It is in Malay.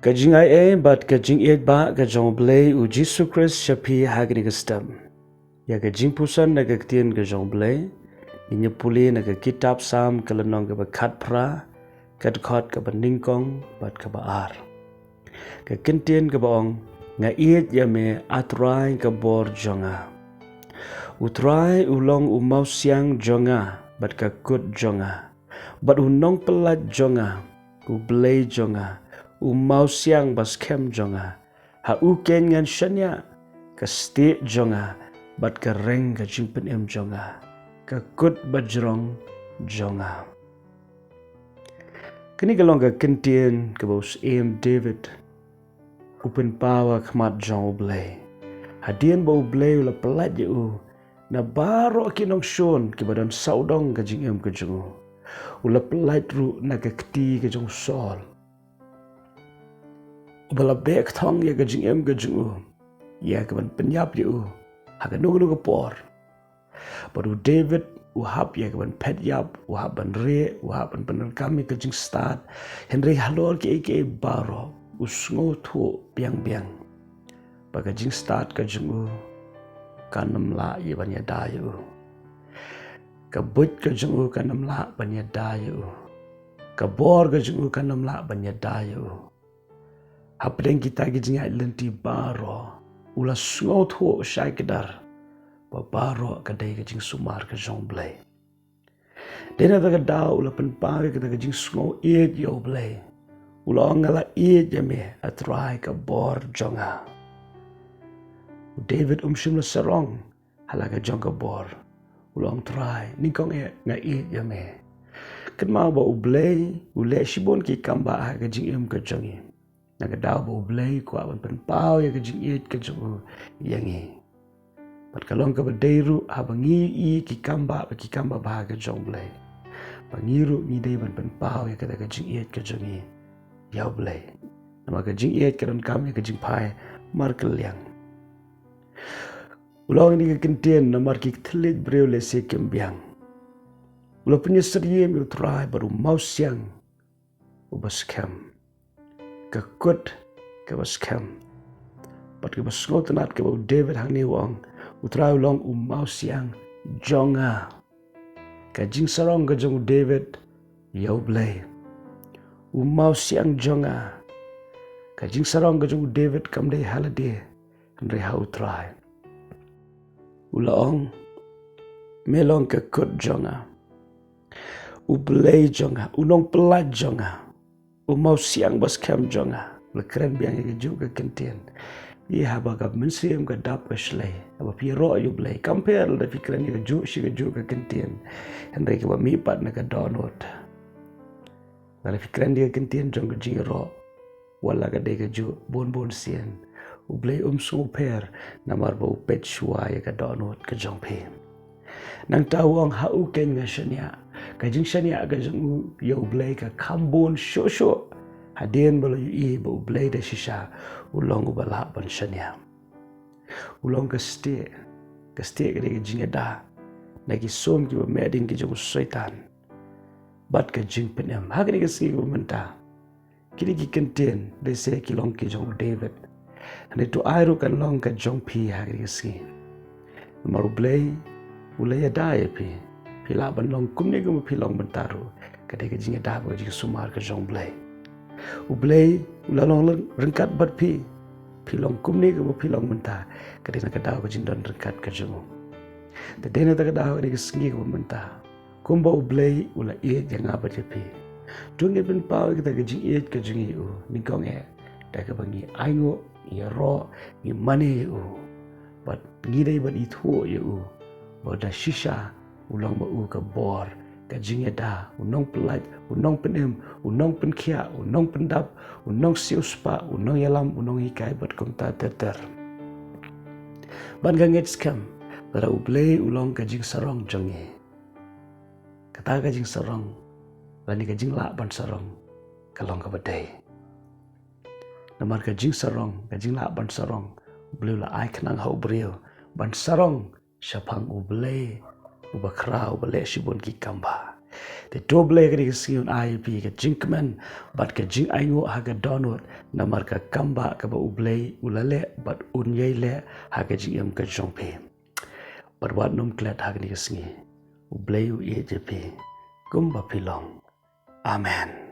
Kajing ai bat kajing ieit ba kajong blei u Jesu Christ shapi hagni gestam. Ya jingpuson na ktien kajong blei, inya puli na kitab sam kalanong ka kat pra, kat khot ka ningkong bat ka ar. Ka kintien ka baong nga ieit ya me atrai ka bor jonga. Utrai ulong umau siang jonga bat ka kut jonga. Bat unong pelat jonga, u blei jonga. Umau siang bas kem jonga, ha uken ngan shanya, ka stik jonga, bat ka reng ka jingpen em jonga, ka kut bajrong jonga. Kini kalong ka kentien ka baus em David, upen pawa khmat jong U Blei. Hadien ba U Blei ula pelat je u, na baro kinong shon ki badan saudong ka jing em ka jongu. Ula pelat ru na ka kti ka jong sol. Ubala bek thong ya ka jing em ka jung ya ka ban penyap je u ha ka nu ka por baru David u hap ya ka ban pet yap u hap ban re u hap ban ban kami ka jing start Henry halor ke baro u sngo thu biang ba ka jing start ka jung u kanam la ye ban ya da yu ka but ka jung u kanam la ban ya da yu ka bor ka jung u kanam la ban ya da yu Hapdeng kita gijinga lenti baro ula sngot ho syai kedar ba baro kadai gijing sumar ke jong blei dena ta kadau ula penpawe kita gijing sngo iet yo blei ula ngala iet jame atrai ka bor jonga David shimla sarong halaga jong ka bor ula try nikong nga iet jame kan mau ba U Blei ule shibon ki kamba ha gijing em ka jongi Nagadao ba U Blei ko awan penpau ya kajing iet kajung yangi. Pat kalong ka badairu habangi i ki kamba ba kajong Blei. Pangiru ni dai ban penpau ya kada kajing iet kajung ya U Blei. Nama kajing iet karon kami kajing pai mar kelyang. Ulang ni kentien namar ki tlit breu le se kembiang. Ulang punya seriem utrai baru mau siang ubas kem. Kekut ke bas kem. Pat ke bas ngotenat ke bau David hang ni wang. Utrai ulong mau siang jonga. Kajing sarong ke jong David ya U Blei. Mau siang jonga. Kajing sarong ke jong David kam dei halade. Andre ha utrai. Ulong melong ke kut jonga. U Blei jonga. Unong pelat jonga. Mau siang bas kem jonga lekeren biang ke juga kentien ia haba ka mensiam ka dap ka shlei aba pi ro U Blei compare da fikran ke ju ka kentien henry ke ba mi pat na ka download da fikran dia kentien jong ka jiro wala ka de ka ju bon sien U Blei so per namar ba pet shua ya ka download ka jong pe nang tawang ha u ken nga shania kajing shania ka jong ya U Blei ka kambon sho hadien balo yu ba U Blei da shisha ulong ubala ban shania ulong ka ste ka de jing da nagi som ki ba medin ki jong shaitan bat ka jing penem ha ka ski ba menta kini ki kenten de se ki long ki jong David ane to airu kan long ka jong pi ha ka ski maru Blei ulaya dai pi la ban long kumne ko pi long bentaru kadai ka jing da ba jing sumar ka jong Blei U Blei ula long rengkat bat pi long kumne ko pi long benta kadai na ka da ko jing don rengkat ka jong da dena ta ka da ni sngi ko benta kumba U Blei ula iet yang apa pi tunge ben pau kita ka jing iet ka jing u ni kong da ka bangi aingo ya ro ni mane u bat ngi dai ban i thu u Boda shisha ulang ba u ka bor ka jing da unong pelat unong penem unong penkia unong pendap unong siuspa unong yalam unong ikai bat kom ta ter ban ga ngets kam bara U Blei ulong ka jing sarong jongi kata ka jing sarong lani ka jing la ban sarong kalong ka badai namar ka jing sarong ka jing la ban sarong U Blei la ai khnang hau breu ban sarong Syapang U Blei ubakra ubale shibon ki kamba Te to blai ka singun IEP ka jingkmen bat ka jing aingo haga donut namar ka kamba ka ba U Blei ulale bat unyai le haga jing ka jongpe. Bat wat nom klet haga ni ka singi. U Blei u ieit jepe. Kumba pilong. Amen.